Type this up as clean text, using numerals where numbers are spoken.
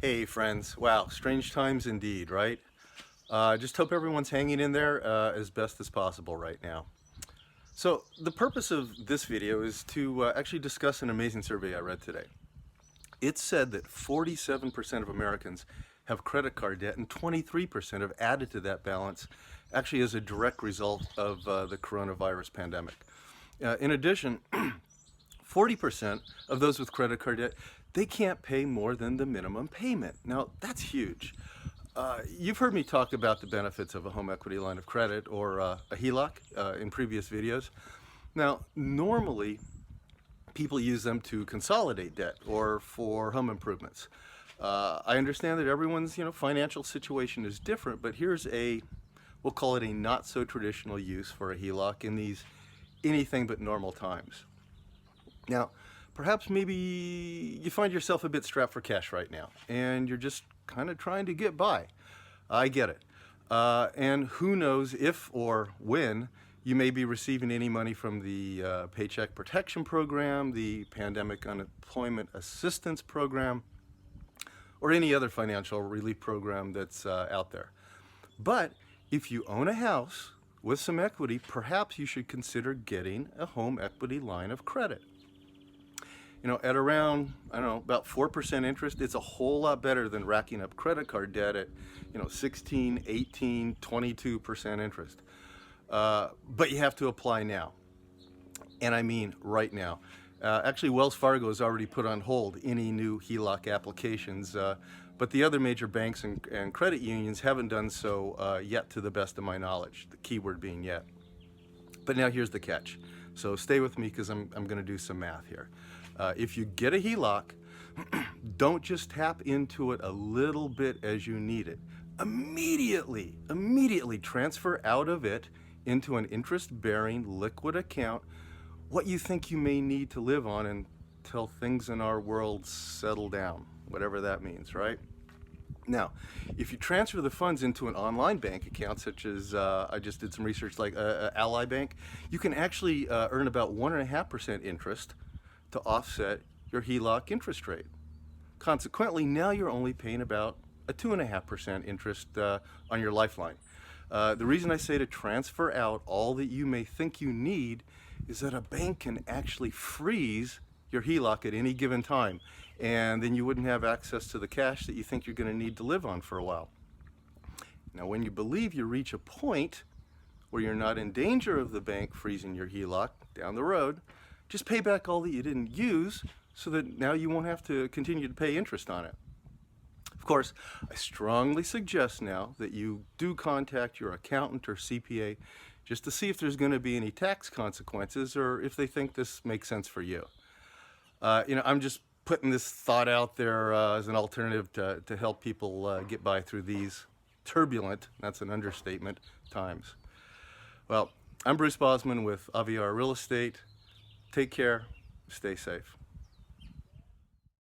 Hey friends, wow, strange times indeed, right? Just hope everyone's hanging in there as best as possible right now. So the purpose of this video is to actually discuss an amazing survey I read today. It said that 47% of Americans have credit card debt and 23% have added to that balance actually as a direct result of the coronavirus pandemic. In addition, 40% of those with credit card debt, they can't pay more than the minimum payment. Now, that's huge. You've heard me talk about the benefits of a home equity line of credit or a HELOC in previous videos. Now, normally, people use them to consolidate debt or for home improvements. I understand that everyone's financial situation is different, but here's we'll call it a not so traditional use for a HELOC in these anything but normal times. Now, perhaps maybe you find yourself a bit strapped for cash right now, and you're just kind of trying to get by. I get it. And who knows if or when you may be receiving any money from the Paycheck Protection Program, the Pandemic Unemployment Assistance Program, or any other financial relief program that's out there. But if you own a house with some equity, perhaps you should consider getting a home equity line of credit. At around, I don't know, about 4% interest, it's a whole lot better than racking up credit card debt at, 16, 18, 22% interest. But you have to apply now. And I mean right now. Actually, Wells Fargo has already put on hold any new HELOC applications, but the other major banks and credit unions haven't done so yet, to the best of my knowledge, the key word being yet. But now here's the catch. So stay with me because I'm going to do some math here. If you get a HELOC, don't just tap into it a little bit as you need it. Immediately transfer out of it into an interest-bearing liquid account what you think you may need to live on until things in our world settle down, whatever that means, right? Now, if you transfer the funds into an online bank account, such as I just did some research like Ally Bank, you can actually earn about 1.5% interest to offset your HELOC interest rate. Consequently, now you're only paying about a 2.5% interest on your lifeline. The reason I say to transfer out all that you may think you need is that a bank can actually freeze your HELOC at any given time, and then you wouldn't have access to the cash that you think you're going to need to live on for a while. Now, when you believe you reach a point where you're not in danger of the bank freezing your HELOC down the road, just pay back all that you didn't use so that now you won't have to continue to pay interest on it. Of course, I strongly suggest now that you do contact your accountant or CPA just to see if there's going to be any tax consequences or if they think this makes sense for you. I'm just putting this thought out there as an alternative to help people get by through these turbulent, that's an understatement, times. Well, I'm Bruce Bosman with Aviar Real Estate. Take care, stay safe.